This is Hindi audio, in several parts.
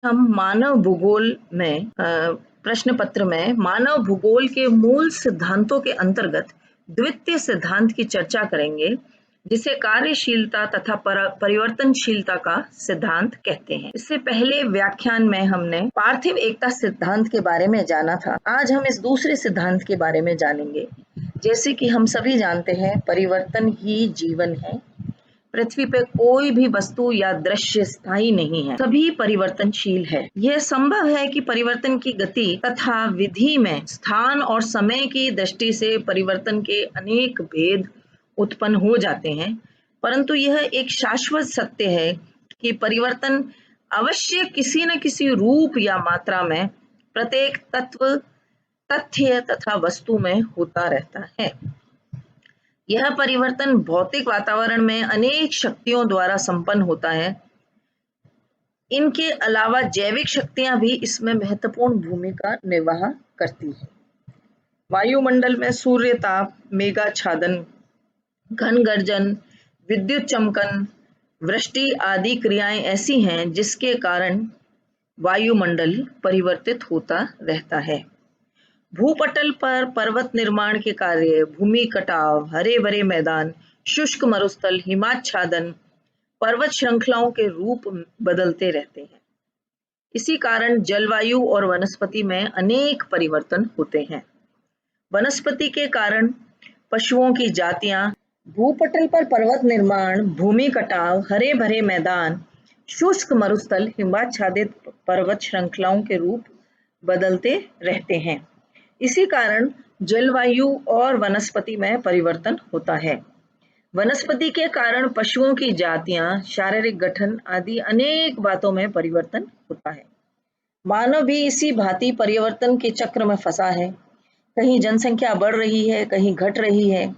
हम मानव भूगोल में प्रश्न पत्र में मानव भूगोल के मूल सिद्धांतों के अंतर्गत द्वितीय सिद्धांत की चर्चा करेंगे, जिसे कार्यशीलता तथा परिवर्तनशीलता का सिद्धांत कहते हैं। इससे पहले व्याख्यान में हमने पार्थिव एकता सिद्धांत के बारे में जाना था। आज हम इस दूसरे सिद्धांत के बारे में जानेंगे। जैसे कि हम सभी जानते हैं, परिवर्तन ही जीवन है। पृथ्वी पे कोई भी वस्तु या दृश्य स्थायी नहीं है, सभी परिवर्तनशील है। यह संभव है कि परिवर्तन की गति तथा विधि में स्थान और समय की दृष्टि से परिवर्तन के अनेक भेद उत्पन्न हो जाते हैं, परंतु यह एक शाश्वत सत्य है कि परिवर्तन अवश्य किसी न किसी रूप या मात्रा में प्रत्येक तत्व, तथ्य तथा वस्तु में होता रहता है। यह परिवर्तन भौतिक वातावरण में अनेक शक्तियों द्वारा संपन्न होता है। इनके अलावा जैविक शक्तियां भी इसमें महत्वपूर्ण भूमिका निर्वाह करती हैं। वायुमंडल में सूर्य ताप, मेघाच्छादन, घन गर्जन, विद्युत चमकन, वृष्टि आदि क्रियाएं ऐसी हैं जिसके कारण वायुमंडल परिवर्तित होता रहता है। भूपटल पर पर्वत निर्माण के कार्य, भूमि कटाव, हरे भरे मैदान, शुष्क मरुस्थल, हिमाच्छादन, पर्वत श्रृंखलाओं के रूप बदलते रहते हैं। इसी कारण जलवायु और वनस्पति में अनेक परिवर्तन होते हैं। वनस्पति के कारण पशुओं की जातियां, भूपटल पर पर्वत निर्माण, भूमि कटाव, हरे भरे मैदान, शुष्क मरुस्थल, हिमाच्छादित पर्वत श्रृंखलाओं के रूप बदलते रहते हैं। इसी कारण जलवायु और वनस्पति में परिवर्तन होता है। वनस्पति के कारण पशुओं की जातियां, शारीरिक गठन आदि अनेक बातों में परिवर्तन होता है। मानव भी इसी भांति परिवर्तन के चक्र में फंसा है। कहीं जनसंख्या बढ़ रही है, कहीं घट रही है।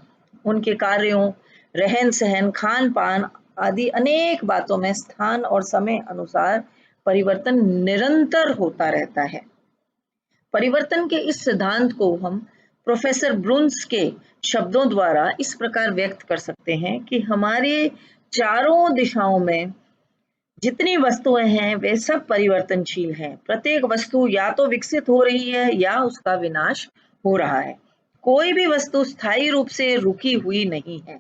उनके कार्यों, रहन सहन, खान पान आदि अनेक बातों में स्थान और समय अनुसार परिवर्तन निरंतर होता रहता है। परिवर्तन के इस सिद्धांत को हम प्रोफेसर ब्रुन्स के शब्दों द्वारा इस प्रकार व्यक्त कर सकते हैं कि हमारे चारों दिशाओं में जितनी वस्तुएं हैं वे सब परिवर्तनशील हैं। प्रत्येक वस्तु या तो विकसित हो रही है या उसका विनाश हो रहा है। कोई भी वस्तु स्थायी रूप से रुकी हुई नहीं है।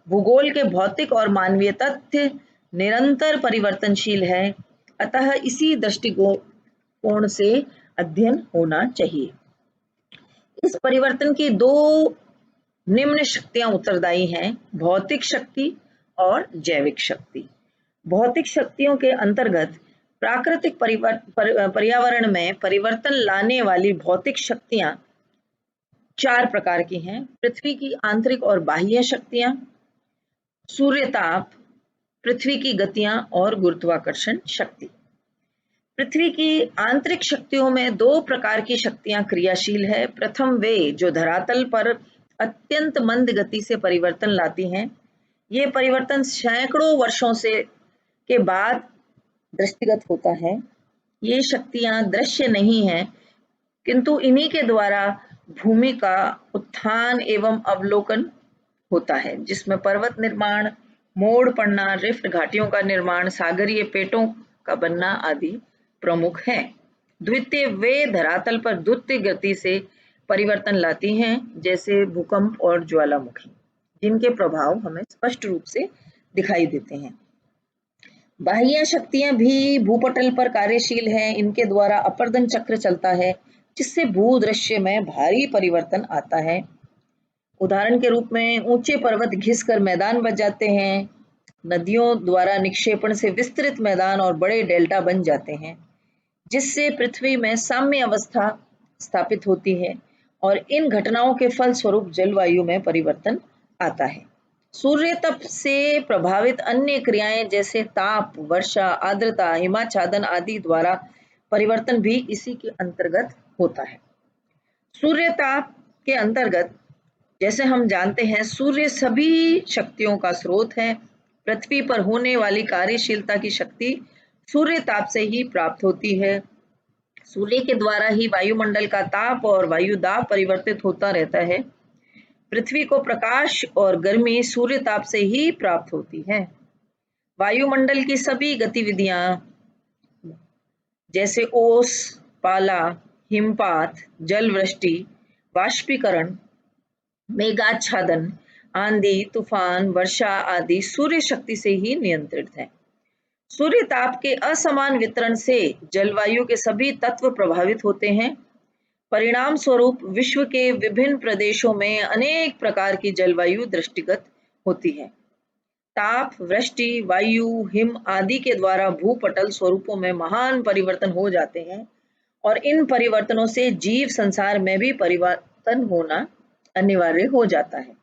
भूगोल के भौतिक और मानवीय तथ्य निरंतर परिवर्तनशील है, अतः इसी दृष्टिकोण से अध्ययन होना चाहिए। इस परिवर्तन की दो निम्न शक्तियां उत्तरदायी हैं, भौतिक शक्ति और जैविक शक्ति। भौतिक शक्तियों के अंतर्गत प्राकृतिक पर्यावरण में परिवर्तन लाने वाली भौतिक शक्तियां चार प्रकार की हैं। पृथ्वी की आंतरिक और बाह्य शक्तियां, सूर्य ताप, पृथ्वी की गतियां और गुरुत्वाकर्षण शक्ति। पृथ्वी की आंतरिक शक्तियों में दो प्रकार की शक्तियां क्रियाशील है। प्रथम वे जो धरातल पर अत्यंत मंद गति से परिवर्तन लाती हैं। ये परिवर्तन सैकड़ों वर्षों से के बाद दृष्टिगत होता है। ये शक्तियां दृश्य नहीं है, किंतु इन्हीं के द्वारा भूमि का उत्थान एवं अवलोकन होता है, जिसमें पर्वत निर्माण, मोड़ पड़ना, रिफ्ट घाटियों का निर्माण, सागरीय पेटों का बनना आदि प्रमुख है। द्वितीय वे धरातल पर द्रुत गति से परिवर्तन लाती हैं, जैसे भूकंप और ज्वालामुखी, जिनके प्रभाव हमें स्पष्ट रूप से दिखाई देते हैं। बाह्य शक्तियां भी भूपटल पर कार्यशील हैं। इनके द्वारा अपर्दन चक्र चलता है, जिससे भूदृश्य में भारी परिवर्तन आता है। उदाहरण के रूप में ऊंचे पर्वत घिसकर मैदान बन जाते हैं, नदियों द्वारा निक्षेपण से विस्तृत मैदान और बड़े डेल्टा बन जाते हैं, जिससे पृथ्वी में साम्य अवस्था स्थापित होती है और इन घटनाओं के फलस्वरूप जलवायु में परिवर्तन आता है। सूर्य तप से प्रभावित अन्य क्रियाएं जैसे ताप, वर्षा, आर्द्रता, हिमाच्छादन आदि द्वारा परिवर्तन भी इसी के अंतर्गत होता है। सूर्य ताप के अंतर्गत जैसे हम जानते हैं, सूर्य सभी शक्तियों का स्रोत है। पृथ्वी पर होने वाली कार्यशीलता की शक्ति सूर्य ताप से ही प्राप्त होती है। सूर्य के द्वारा ही वायुमंडल का ताप और वायु दाब परिवर्तित होता रहता है। पृथ्वी को प्रकाश और गर्मी सूर्य ताप से ही प्राप्त होती है। वायुमंडल की सभी गतिविधियां जैसे ओस, पाला, हिमपात, जल वृष्टि, वाष्पीकरण, मेघाच्छादन, आंधी, तूफान, वर्षा आदि सूर्य शक्ति से ही नियंत्रित है। सूर्य ताप के असमान वितरण से जलवायु के सभी तत्व प्रभावित होते हैं। परिणाम स्वरूप विश्व के विभिन्न प्रदेशों में अनेक प्रकार की जलवायु दृष्टिगत होती है। ताप, वृष्टि, वायु, हिम आदि के द्वारा भूपटल स्वरूपों में महान परिवर्तन हो जाते हैं और इन परिवर्तनों से जीव संसार में भी परिवर्तन होना अनिवार्य हो जाता है,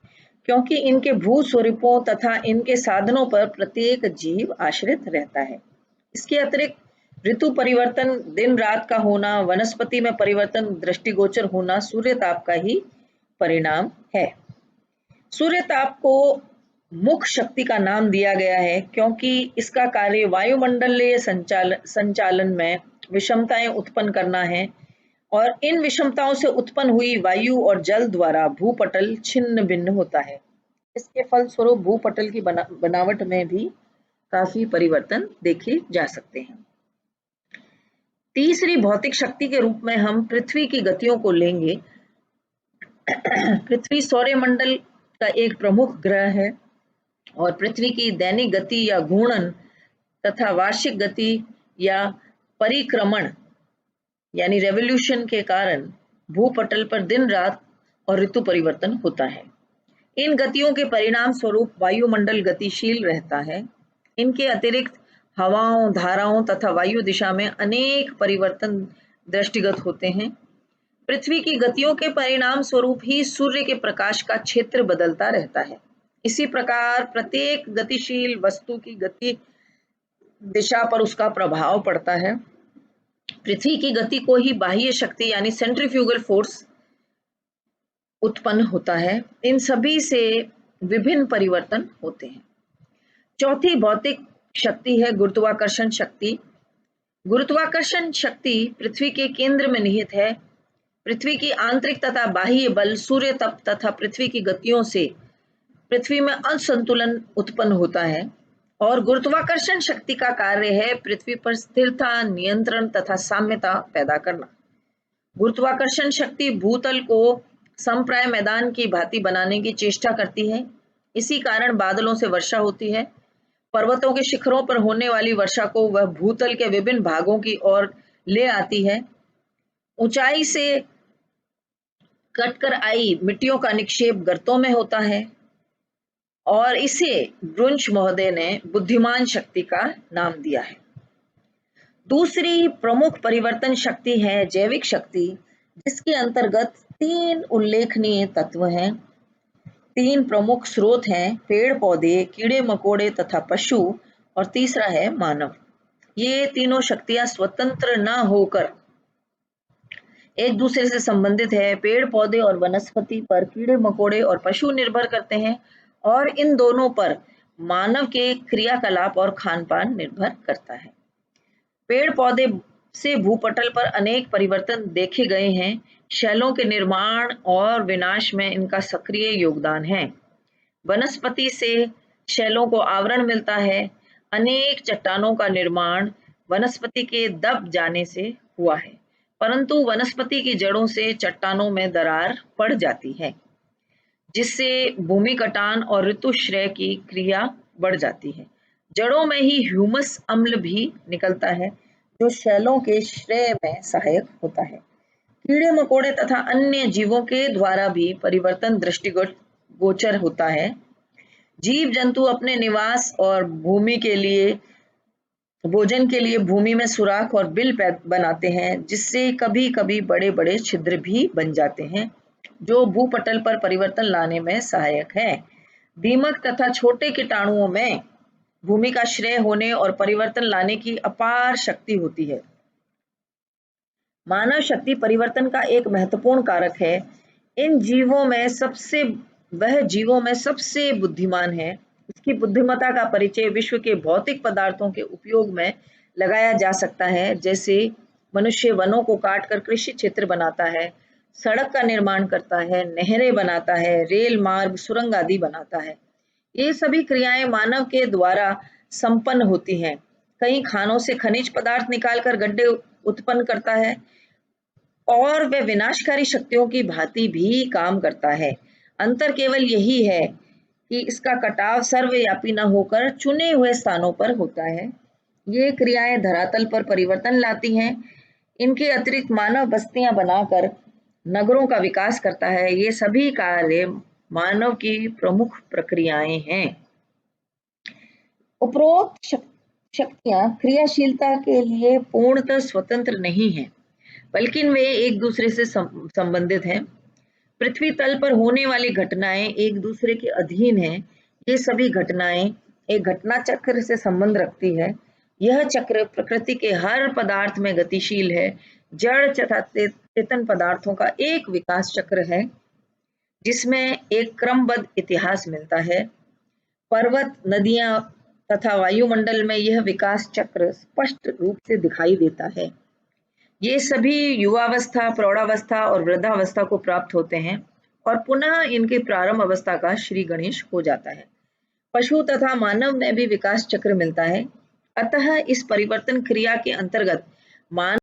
क्योंकि इनके भू स्वरूपों तथा इनके साधनों पर प्रत्येक जीव आश्रित रहता है। इसके अतिरिक्त ऋतु परिवर्तन, दिन रात का होना, वनस्पति में परिवर्तन दृष्टिगोचर होना सूर्य ताप का ही परिणाम है। सूर्य ताप को मुख्य शक्ति का नाम दिया गया है क्योंकि इसका कार्य वायुमंडलीय संचालन में विषमताएं उत्पन्न करना है और इन विषमताओं से उत्पन्न हुई वायु और जल द्वारा भूपटल छिन्न भिन्न होता है। इसके फलस्वरूप भूपटल की बनावट में भी काफी परिवर्तन देखे जा सकते हैं। तीसरी भौतिक शक्ति के रूप में हम पृथ्वी की गतियों को लेंगे। पृथ्वी सौरमंडल का एक प्रमुख ग्रह है और पृथ्वी की दैनिक गति या घूर्णन तथा वार्षिक गति या परिक्रमण यानी रेवोल्यूशन के कारण भूपटल पर दिन रात और ऋतु परिवर्तन होता है। इन गतियों के परिणाम स्वरूप वायुमंडल गतिशील रहता है। इनके अतिरिक्त हवाओं, धाराओं तथा वायु दिशा में अनेक परिवर्तन दृष्टिगत होते हैं। पृथ्वी की गतियों के परिणाम स्वरूप ही सूर्य के प्रकाश का क्षेत्र बदलता रहता है। इसी प्रकार प्रत्येक गतिशील वस्तु की गति दिशा पर उसका प्रभाव पड़ता है। पृथ्वी की गति को ही बाह्य शक्ति यानी सेंट्रीफ्यूगल फोर्स उत्पन्न होता है। इन सभी से विभिन्न परिवर्तन होते हैं। चौथी भौतिक शक्ति है गुरुत्वाकर्षण शक्ति। गुरुत्वाकर्षण शक्ति पृथ्वी के केंद्र में निहित है। पृथ्वी की आंतरिक तथा बाह्य बल, सूर्य तप तथा पृथ्वी की गतियों से पृथ्वी में असंतुलन उत्पन्न होता है और गुरुत्वाकर्षण शक्ति का कार्य है पृथ्वी पर स्थिरता, नियंत्रण तथा साम्यता पैदा करना। गुरुत्वाकर्षण शक्ति भूतल को समप्राय मैदान की भांति बनाने की चेष्टा करती है। इसी कारण बादलों से वर्षा होती है। पर्वतों के शिखरों पर होने वाली वर्षा को वह भूतल के विभिन्न भागों की ओर ले आती है। ऊंचाई से कटकर आई मिट्टियों का निक्षेप गर्तों में होता है और इसे ब्रुंच महोदय ने बुद्धिमान शक्ति का नाम दिया है। दूसरी प्रमुख परिवर्तन शक्ति है जैविक शक्ति, जिसके अंतर्गत 3 उल्लेखनीय तत्व हैं। 3 प्रमुख स्रोत हैं, पेड़ पौधे, कीड़े मकोड़े तथा पशु, और तीसरा है मानव। ये तीनों शक्तियां स्वतंत्र न होकर एक दूसरे से संबंधित है। पेड़ पौधे और वनस्पति पर कीड़े मकोड़े और पशु निर्भर करते हैं और इन दोनों पर मानव के क्रियाकलाप और खान पान निर्भर करता है। पेड़ पौधे से भूपटल पर अनेक परिवर्तन देखे गए हैं। शैलों के निर्माण और विनाश में इनका सक्रिय योगदान है। वनस्पति से शैलों को आवरण मिलता है। अनेक चट्टानों का निर्माण वनस्पति के दब जाने से हुआ है, परंतु वनस्पति की जड़ों से चट्टानों में दरार पड़ जाती है, जिससे भूमि कटान और ऋतुश्रय की क्रिया बढ़ जाती है। जड़ों में ही ह्यूमस अम्ल भी निकलता है, जो शैलों के श्रेय में सहायक होता है। कीड़े मकोड़े तथा अन्य जीवों के द्वारा भी परिवर्तन दृष्टिगत गोचर होता है। जीव जंतु अपने निवास और भूमि के लिए भोजन के लिए भूमि में सुराख और बिल बनाते हैं, जिससे कभी कभी बड़े बड़े छिद्र भी बन जाते हैं, जो भूपटल पर परिवर्तन लाने में सहायक है। दीमक तथा छोटे कीटाणुओं में भूमि का श्रेय होने और परिवर्तन लाने की अपार शक्ति होती है। मानव शक्ति परिवर्तन का एक महत्वपूर्ण कारक है। वह जीवों में सबसे बुद्धिमान है। इसकी बुद्धिमत्ता का परिचय विश्व के भौतिक पदार्थों के उपयोग में लगाया जा सकता है, जैसे मनुष्य वनों को काटकर कृषि क्षेत्र बनाता है, सड़क का निर्माण करता है, नहरें बनाता है, रेल मार्ग, सुरंग आदि बनाता है। ये सभी क्रियाएं मानव के द्वारा संपन्न होती हैं। कई खानों से खनिज पदार्थ निकालकर गड्ढे उत्पन्न करता है और वह विनाशकारी शक्तियों की भांति भी काम करता है। अंतर केवल यही है कि इसका कटाव सर्वव्यापी न होकर चुने हुए स्थानों पर होता है। ये क्रियाएं धरातल पर परिवर्तन लाती हैं। इनके अतिरिक्त मानव बस्तियां बनाकर नगरों का विकास करता है। ये सभी कार्य मानव की प्रमुख प्रक्रियाएं हैं। उपरोक्त शक्तियां क्रियाशीलता के लिए पूर्णतः स्वतंत्र नहीं हैं, बल्कि वे एक दूसरे से संबंधित हैं। पृथ्वी तल पर होने वाली घटनाएं एक दूसरे के अधीन हैं। ये सभी घटनाएं एक घटना चक्र से संबंध रखती है। यह चक्र प्रकृति के हर पदार्थ में गतिशील है। जड़ तथा चेतन पदार्थों का एक विकास चक्र है, जिसमें एक क्रमबद्ध इतिहास मिलता है। पर्वत, नदियां तथा वायुमंडल में यह विकास चक्र स्पष्ट रूप से दिखाई देता है। ये सभी युवावस्था, प्रौढ़ावस्था और वृद्धावस्था को प्राप्त होते हैं और पुनः इनके प्रारंभ अवस्था का श्री गणेश हो जाता है। पशु तथा मानव में भी विकास चक्र मिलता है। अतः इस परिवर्तन क्रिया के अंतर्गत मानव